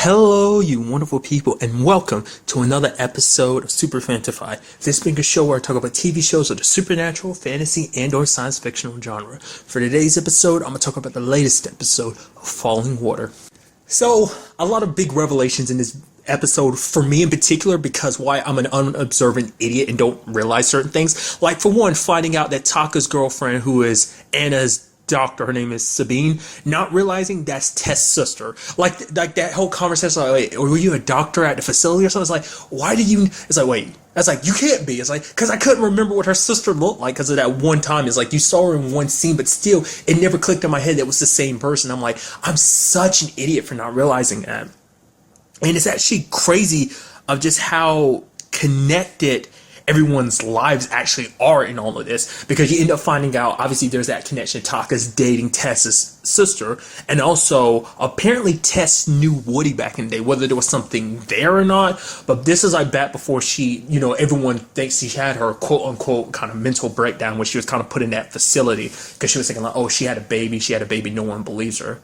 Hello, you wonderful people, and welcome to another episode of Super-Fanta-Fi. This being a show where I talk about TV shows of the supernatural, fantasy, and/or science fictional genre. For today's episode, I'm going to talk about the latest episode of Falling Water. So, a lot of big revelations in this episode for me in particular, because why I'm an unobservant idiot and don't realize certain things. Like, for one, finding out that Taka's girlfriend, who is Anna's doctor, her name is Sabine, not realizing that's Tess' sister. Like that whole conversation, like, wait, were you a doctor at the facility or something? It's like, why did you, it's like, wait, that's like, you can't be. It's like, because I couldn't remember what her sister looked like because of that one time. It's like, you saw her in one scene, but still, it never clicked in my head that it was the same person. I'm like, I'm such an idiot for not realizing that. And it's actually crazy of just how connected everyone's lives actually are in all of this, because you end up finding out, obviously there's that connection. Taka's dating Tess's sister, and also apparently Tess knew Woody back in the day, whether there was something there or not. But this is, I bet, before she, everyone thinks she had her quote unquote kind of mental breakdown when she was kind of put in that facility, because she was thinking like, oh, she had a baby, no one believes her.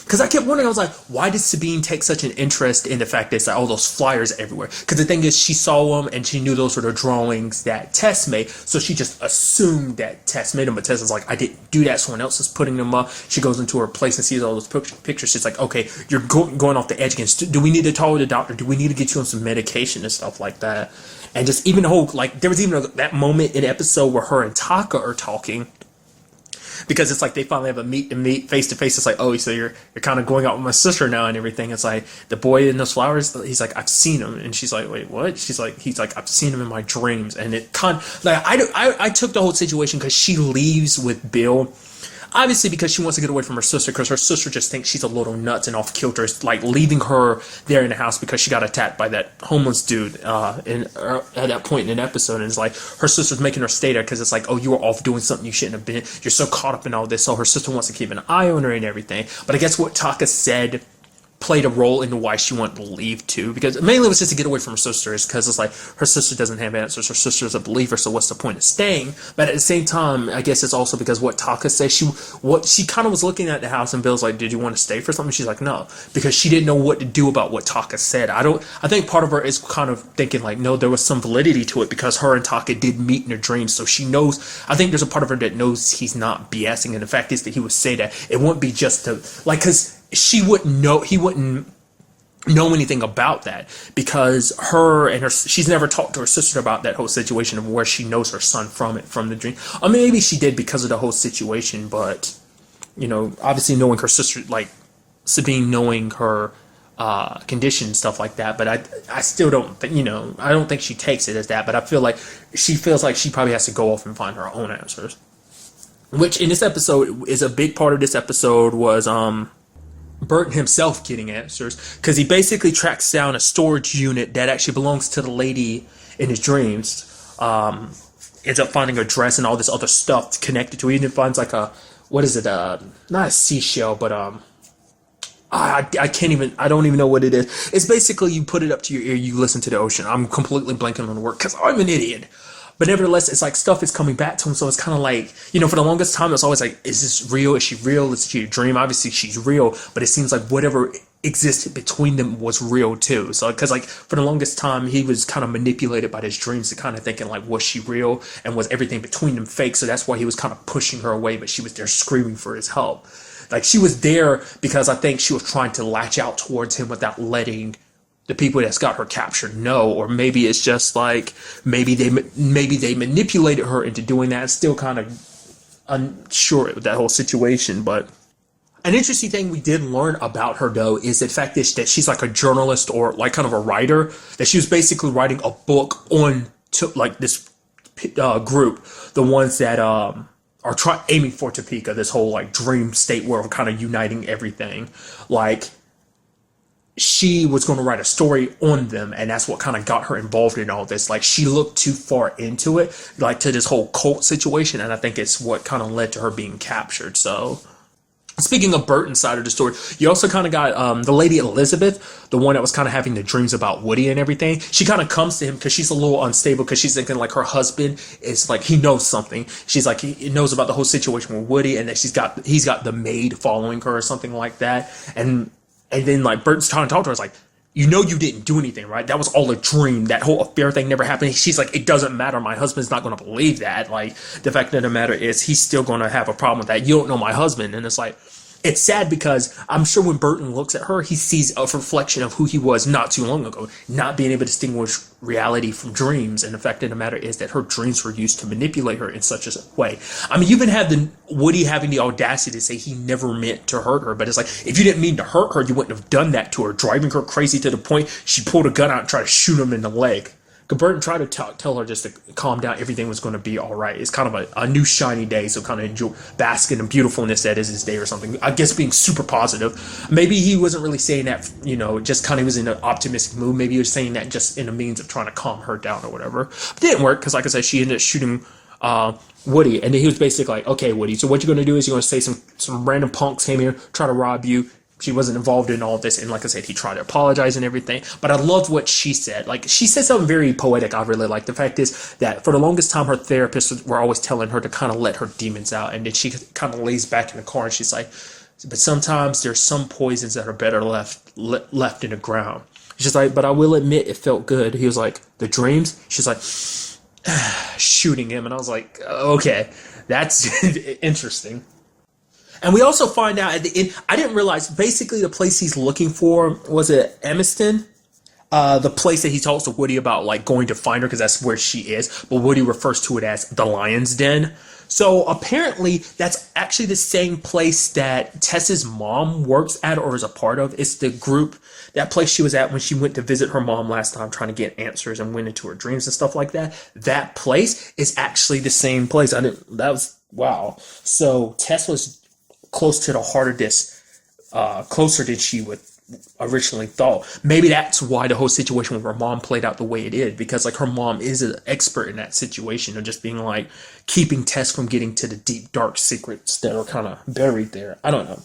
Because I kept wondering, I was like, why did Sabine take such an interest in the fact that it's like all those flyers everywhere? Because the thing is, she saw them and she knew those were the drawings that Tess made, so she just assumed that Tess made them. But Tess is like, I didn't do that, someone else is putting them up. She goes into her place and sees all those pictures. She's like, okay, you're going off the edge again. Do we need to talk to the doctor? Do we need to get you on some medication and stuff like that? And just even the whole, like, there was even that moment in the episode where her and Taka are talking, because it's like they finally have a meet face to face. It's like, oh, so you're kind of going out with my sister now and everything. It's like the boy in those flowers. He's like, I've seen him, and she's like, wait, what? He's like, I've seen him in my dreams. And it kind of, like, I took the whole situation because she leaves with Bill. Obviously, because she wants to get away from her sister, because her sister just thinks she's a little nuts and off kilter, like leaving her there in the house because she got attacked by that homeless dude at that point in an episode. And it's like her sister's making her stay there because it's like, oh, you were off doing something you shouldn't have been. You're so caught up in all this. So her sister wants to keep an eye on her and everything. But I guess what Taka said played a role into why she wanted to leave too, because mainly it was just to get away from her sisters, because it's like her sister doesn't have answers, her sister's a believer, so what's the point of staying? But at the same time, I guess it's also because what Taka said, she kind of was looking at the house, and Bill's like, did you want to stay for something? She's like, no, because she didn't know what to do about what Taka said. I think part of her is kind of thinking like, no, there was some validity to it, because her and Taka did meet in her dreams, so she knows. I think there's a part of her that knows he's not BSing, and the fact is that he would say that it wouldn't be just to, like, because he wouldn't know anything about that, because she's never talked to her sister about that whole situation of where she knows her son from the dream. I mean, maybe she did because of the whole situation, but obviously knowing her sister, like Sabine knowing her condition and stuff like that. But I still don't think, I don't think she takes it as that, but I feel like she feels like she probably has to go off and find her own answers, which in this episode is a big part of this episode was Burton himself getting answers, because he basically tracks down a storage unit that actually belongs to the lady in his dreams. Ends up finding her dress and all this other stuff connected to it. He even finds like a, what is it, not a seashell, but I don't even know what it is. It's basically, you put it up to your ear, you listen to the ocean. I'm completely blanking on the word because I'm an idiot. But nevertheless, it's like stuff is coming back to him, so it's kind of like, for the longest time, it's always like, is this real? Is she real? Is she a dream? Obviously, she's real, but it seems like whatever existed between them was real too. So, because like, for the longest time, he was kind of manipulated by his dreams to kind of thinking like, was she real? And was everything between them fake? So that's why he was kind of pushing her away, but she was there screaming for his help. Like, she was there because I think she was trying to latch out towards him without letting the people that's got her captured know. Or maybe it's just like, maybe they manipulated her into doing that. Still kind of unsure with that whole situation. But an interesting thing we did learn about her, though, is the fact that she's like a journalist, or like kind of a writer, that she was basically writing a book on to like this group, the ones that are aiming for Topeka, this whole like dream state world, kind of uniting everything. Like, she was going to write a story on them, and that's what kind of got her involved in all this. Like, she looked too far into it, like to this whole cult situation, and I think it's what kind of led to her being captured. So, speaking of Burton's side of the story, you also kind of got the lady Elizabeth, the one that was kind of having the dreams about Woody and everything. She kind of comes to him because she's a little unstable, because she's thinking like her husband is like, he knows something. She's like, he knows about the whole situation with Woody, and that he's got the maid following her or something like that. And And then like Burton's trying to talk to her. It's like, you know, you didn't do anything, right? That was all a dream. That whole affair thing never happened. She's like, it doesn't matter. My husband's not going to believe that. Like, the fact of the matter is he's still going to have a problem with that. You don't know my husband. And it's like, it's sad because I'm sure when Burton looks at her, he sees a reflection of who he was not too long ago, not being able to distinguish reality from dreams. And the fact of the matter is that her dreams were used to manipulate her in such a way. I mean, you even have the Woody having the audacity to say he never meant to hurt her, but it's like, if you didn't mean to hurt her, you wouldn't have done that to her, driving her crazy to the point she pulled a gun out and tried to shoot him in the leg. Burton tried to tell her just to calm down, everything was going to be all right. It's kind of a new shiny day, so kind of enjoy, bask in the beautifulness that is his day or something. I guess being super positive. Maybe he wasn't really saying that, you know, just kind of was in an optimistic mood. Maybe he was saying that just in a means of trying to calm her down or whatever. But it didn't work because, like I said, she ended up shooting Woody, and then he was basically like, okay, Woody, so what you're going to do is you're going to say some random punks came here, try to rob you. She wasn't involved in all of this, and like I said, he tried to apologize and everything, but I loved what she said. Like, she said something very poetic I really like. The fact is that for the longest time, her therapists were always telling her to kind of let her demons out, and then she kind of lays back in the car, and she's like, but sometimes there's some poisons that are better left in the ground. She's like, but I will admit it felt good. He was like, the dreams? She's like, shooting him, and I was like, okay, that's interesting. And we also find out at the end, I didn't realize, basically the place he's looking for, was it Emiston? The place that he talks to Woody about, like, going to find her because that's where she is. But Woody refers to it as the Lion's Den. So apparently that's actually the same place that Tess's mom works at or is a part of. It's the group, that place she was at when she went to visit her mom last time, trying to get answers and went into her dreams and stuff like that. That place is actually the same place. That was, wow. So Tess was close to the heart of this, closer than she would originally thought. Maybe that's why the whole situation with her mom played out the way it is, because like her mom is an expert in that situation of just being like keeping Tess from getting to the deep dark secrets that are kind of buried there. I don't know,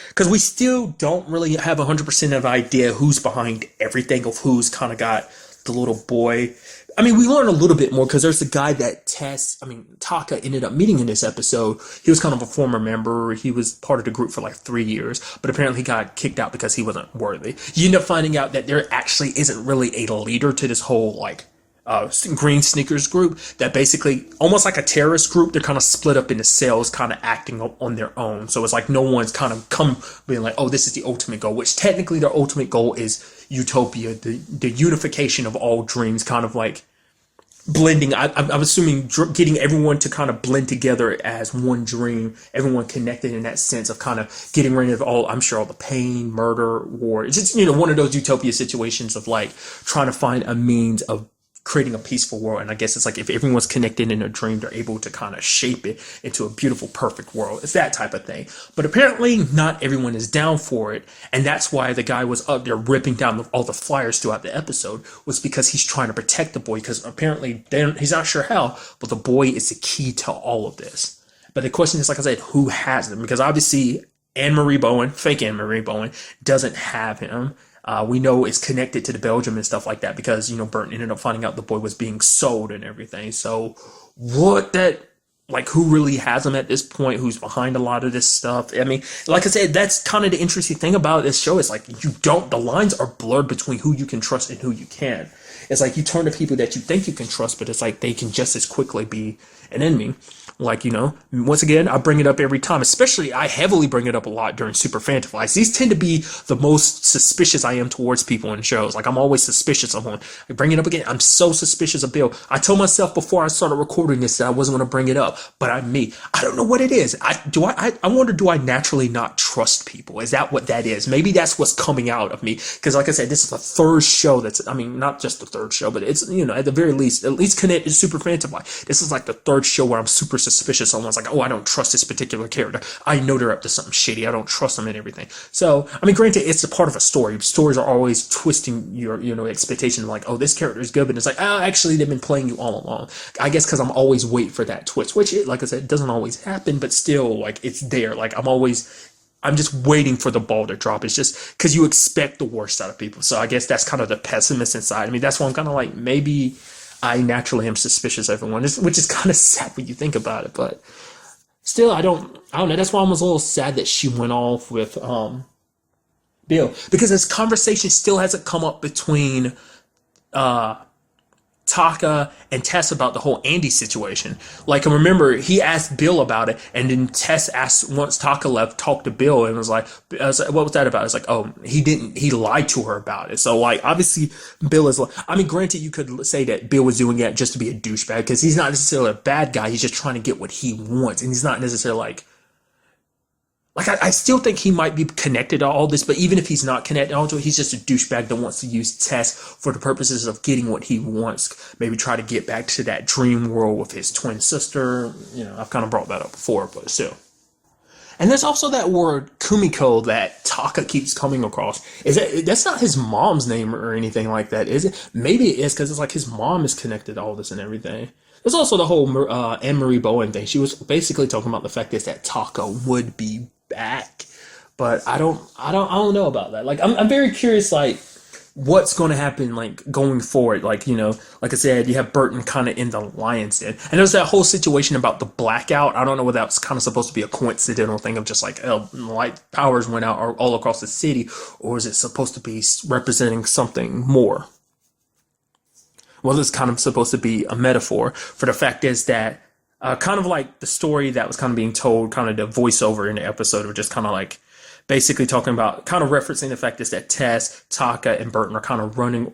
because we still don't really have 100% of idea who's behind everything, of who's kind of got the little boy. I mean, we learn a little bit more because there's the guy that Taka ended up meeting in this episode. He was kind of a former member. He was part of the group for like 3 years, but apparently he got kicked out because he wasn't worthy. You end up finding out that there actually isn't really a leader to this whole like green sneakers group, that basically almost like a terrorist group. They're kind of split up into cells, kind of acting on their own. So it's like no one's kind of come being like, oh, this is the ultimate goal, which technically their ultimate goal is utopia, the unification of all dreams, kind of like blending. I'm assuming getting everyone to kind of blend together as one dream, everyone connected in that sense of kind of getting rid of all, I'm sure, all the pain, murder, war. It's just, you know, one of those utopia situations of like trying to find a means of creating a peaceful world. And I guess it's like if everyone's connected in a dream, they're able to kind of shape it into a beautiful, perfect world. It's that type of thing. But apparently not everyone is down for it. And that's why the guy was up there ripping down all the flyers throughout the episode, was because he's trying to protect the boy, because apparently he's not sure how, but the boy is the key to all of this. But the question is, like I said, who has them? Because obviously Anne-Marie Bowen, fake Anne-Marie Bowen, doesn't have him. We know it's connected to the Belgium and stuff like that because, you know, Burton ended up finding out the boy was being sold and everything. So who really has him at this point? Who's behind a lot of this stuff? I mean, like I said, that's kind of the interesting thing about this show. Is like the lines are blurred between who you can trust and who you can't. It's like you turn to people that you think you can trust, but it's like they can just as quickly be an enemy. Like, you know, once again, I bring it up every time, especially I heavily bring it up a lot during Super-Fanta-Fi. These tend to be the most suspicious I am towards people in shows. Like, I'm always suspicious of one. I bring it up again. I'm so suspicious of Bill. I told myself before I started recording this that I wasn't going to bring it up, but I don't know what it is. I wonder, do I naturally not trust people? Is that what that is? Maybe that's what's coming out of me. Because like I said, this is the third show not just the third show, but it's, you know, at the very least, at least connected to Super-Fanta-Fi. This is like the third show where I'm super suspicious. Almost like, oh, I don't trust this particular character. I know they're up to something shady. I don't trust them and everything. So, I mean, granted, it's a part of a story. Stories are always twisting your, you know, expectation. Like, oh, this character is good, but it's like, oh, actually, they've been playing you all along. I guess because I'm always waiting for that twist, which, like I said, it doesn't always happen, but still, like, it's there. Like, I'm just waiting for the ball to drop. It's just because you expect the worst out of people. So I guess that's kind of the pessimist inside. I mean, that's why I'm kind of like, maybe I naturally am suspicious of everyone, which is kind of sad when you think about it. But still, I don't know. That's why I was a little sad that she went off with Bill, because this conversation still hasn't come up between Taka and Tess about the whole Andy situation. Like, I remember he asked Bill about it, and then Tess asked once Taka left, talked to Bill, and was like, "What was that about?" It's like, "Oh, he lied to her about it." So, like, obviously, Bill is. I mean, granted, you could say that Bill was doing it just to be a douchebag because he's not necessarily a bad guy. He's just trying to get what he wants, and he's not necessarily like I still think he might be connected to all this, but even if he's not connected to it, he's just a douchebag that wants to use Tess for the purposes of getting what he wants. Maybe try to get back to that dream world with his twin sister. I've kind of brought that up before, but still. And there's also that word Kumiko that Taka keeps coming across. That's not his mom's name or anything like that, is it? Maybe it is because it's like his mom is connected to all this and everything. There's also the whole Anne-Marie Bowen thing. She was basically talking about the fact that Taka would be back, but I don't know about that. Like, I'm very curious, like, what's going to happen, like, going forward. Like, like I said, you have Burton kind of in the lion's den, and there's that whole situation about the blackout. I don't know whether that's kind of supposed to be a coincidental thing of just like, light powers went out all across the city, or is it supposed to be representing something more? Well, it's kind of supposed to be a metaphor for the fact is that kind of like the story that was kind of being told, kind of the voiceover in the episode of just kind of like basically talking about, kind of referencing the fact is that Tess, Taka, and Burton are kind of running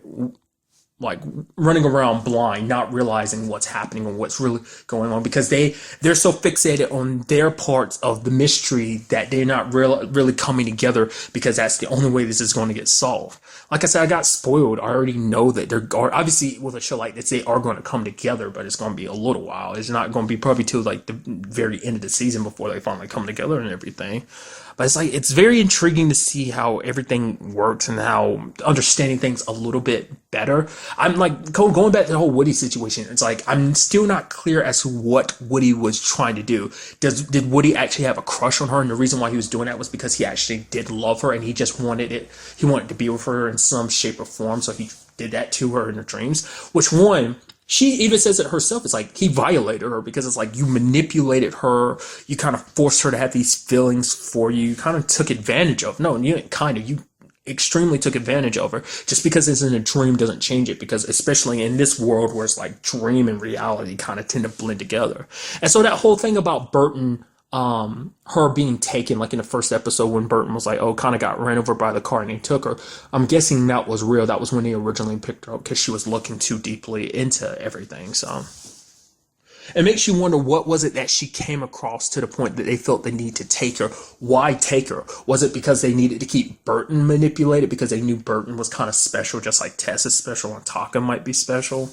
around blind, not realizing what's happening or what's really going on because they're so fixated on their parts of the mystery that they're not really coming together because that's the only way this is going to get solved. Like I said, I got spoiled. I already know that they're obviously with a show like this, they are going to come together, but it's going to be a little while. It's not going to be probably till like the very end of the season before they finally come together and everything. But it's like, it's very intriguing to see how everything works and how understanding things a little bit better. I'm like, going back to the whole Woody situation, it's like, I'm still not clear as to what Woody was trying to do. Did Woody actually have a crush on her? And the reason why he was doing that was because he actually did love her and he just wanted it. He wanted to be with her in some shape or form. So he did that to her in her dreams, which one, she even says it herself. It's like he violated her because it's like you manipulated her. You kind of forced her to have these feelings for you. You kind of took advantage of. No, you didn't kind of. You extremely took advantage of her. Just because it's in a dream doesn't change it. Because especially in this world where it's like dream and reality kind of tend to blend together. And so that whole thing about Burton, her being taken, like in the first episode when Burton was like, oh, kind of got ran over by the car and he took her. I'm guessing that was real. That was when they originally picked her up because she was looking too deeply into everything. So it makes you wonder, what was it that she came across to the point that they felt the need to take her? Why take her? Was it because they needed to keep Burton manipulated because they knew Burton was kind of special, just like Tess is special and Taka might be special?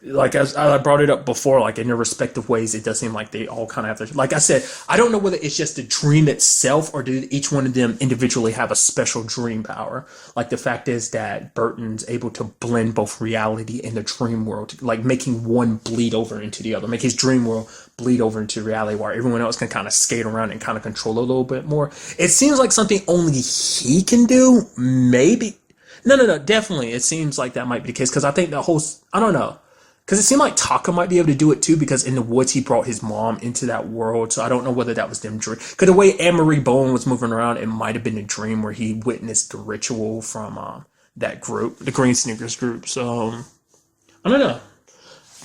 Like, as I brought it up before, like in their respective ways, it does seem like they all kind of have to, like I said, I don't know whether it's just the dream itself or did each one of them individually have a special dream power. Like the fact is that Burton's able to blend both reality and the dream world, like making one bleed over into the other, make his dream world bleed over into reality while everyone else can kind of skate around and kind of control a little bit more. It seems like something only he can do, maybe. No, definitely. It seems like that might be the case because I think the whole, I don't know. Because it seemed like Taka might be able to do it too, because in the woods he brought his mom into that world. So I don't know whether that was them dream. Because the way Anne-Marie Bowen was moving around, it might have been a dream where he witnessed the ritual from that group, the Green Sneakers group. So I don't know.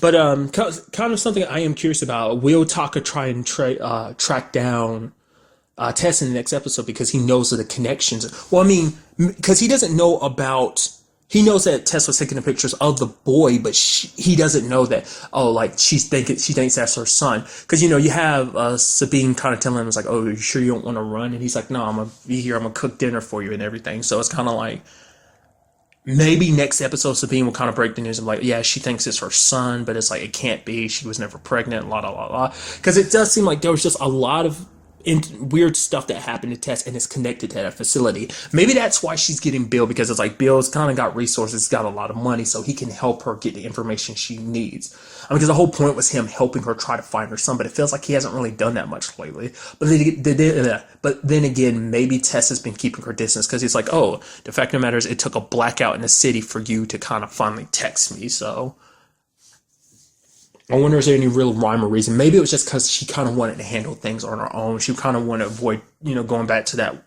But kind of something I am curious about. Will Taka try and track down Tess in the next episode because he knows of the connections? Well, I mean, because he doesn't know about. He knows that Tess was taking the pictures of the boy, but he doesn't know that, oh, like, she thinks that's her son. Because, you have Sabine kind of telling him, it's like, oh, you sure you don't want to run? And he's like, no, I'm going to be here. I'm going to cook dinner for you and everything. So it's kind of like, maybe next episode Sabine will kind of break the news of like, yeah, she thinks it's her son, but it's like, it can't be. She was never pregnant, la, la, la, la. Because it does seem like there was just a lot of weird stuff that happened to Tess and it's connected to that facility. Maybe that's why she's getting Bill, because it's like Bill's kind of got resources, got a lot of money, so he can help her get the information she needs. I mean, because the whole point was him helping her try to find her son, but it feels like he hasn't really done that much lately. But then again, maybe Tess has been keeping her distance because he's like, oh, the fact of the matter is it took a blackout in the city for you to kind of finally text me, so I wonder, is there any real rhyme or reason? Maybe it was just because she kind of wanted to handle things on her own. She kind of wanted to avoid, going back to that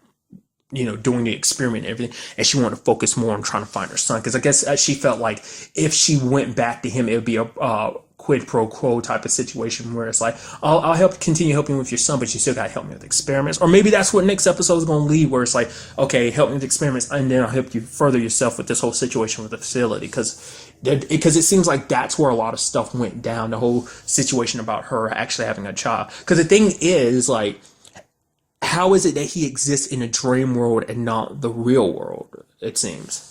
doing the experiment and everything, and she wanted to focus more on trying to find her son, because I guess she felt like if she went back to him, it would be a quid pro quo type of situation where it's like, I'll continue helping with your son, but you still got to help me with experiments. Or maybe that's what next episode is going to lead, where it's like, okay, help me with experiments, and then I'll help you further yourself with this whole situation with the facility, because it seems like that's where a lot of stuff went down, the whole situation about her actually having a child. Because the thing is, like, how is it that he exists in a dream world and not the real world, it seems?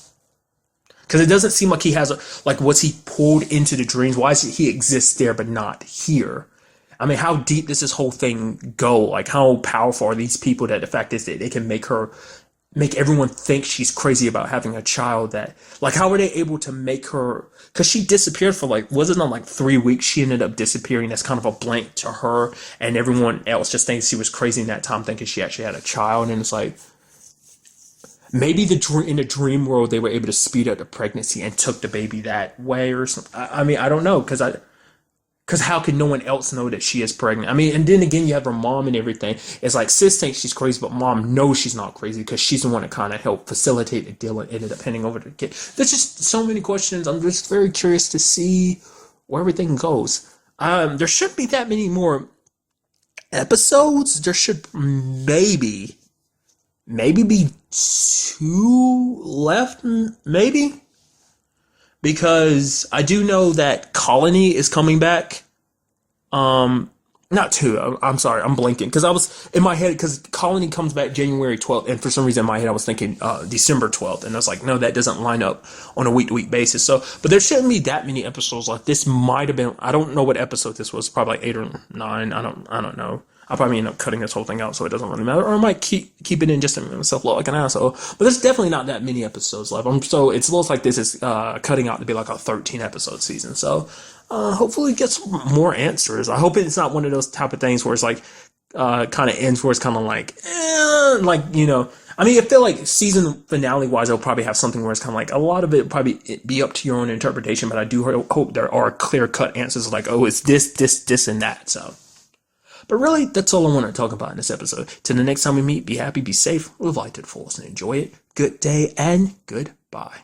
Because it doesn't seem like he has was he pulled into the dreams? Why is it he exists there but not here? I mean, how deep does this whole thing go? Like, how powerful are these people that the fact is that they can make everyone think she's crazy about having a child? That, like, how were they able to make her? Because she disappeared for wasn't it 3 weeks? She ended up disappearing. That's kind of a blank to her, and everyone else just thinks she was crazy in that time, thinking she actually had a child. And it's like, maybe in the dream world they were able to speed up the pregnancy and took the baby that way or something. I mean, I don't know, because how can no one else know that she is pregnant? I mean, and then again, you have her mom and everything. It's like sis thinks she's crazy, but mom knows she's not crazy because she's the one that kind of helped facilitate the deal and ended up handing over the kid. There's just so many questions. I'm just very curious to see where everything goes. There shouldn't be that many more episodes. There should maybe be 2 left, maybe. Because I do know that Colony is coming back. Not 2. I'm sorry, I'm blanking. Because I was in my head, because Colony comes back January 12th, and for some reason in my head I was thinking December 12th, and I was like, no, that doesn't line up on a week-to-week basis. So, but there shouldn't be that many episodes left. This might have been, I don't know what episode this was, probably 8 or 9. I don't know. I'll probably end up cutting this whole thing out, so it doesn't really matter. Or I might keep it in just to make myself look like an asshole. But there's definitely not that many episodes left. So it looks like this is cutting out to be like a 13-episode season. So hopefully it gets more answers. I hope it's not one of those type of things where it's like kind of ends where it's kind of like, I mean, I feel like season finale wise, they'll probably have something where it's kind of like a lot of it will probably be up to your own interpretation. But I do hope there are clear cut answers like, oh, it's this, and that. So. But really, that's all I want to talk about in this episode. Till the next time we meet, be happy, be safe, live life to the fullest, and enjoy it. Good day and goodbye.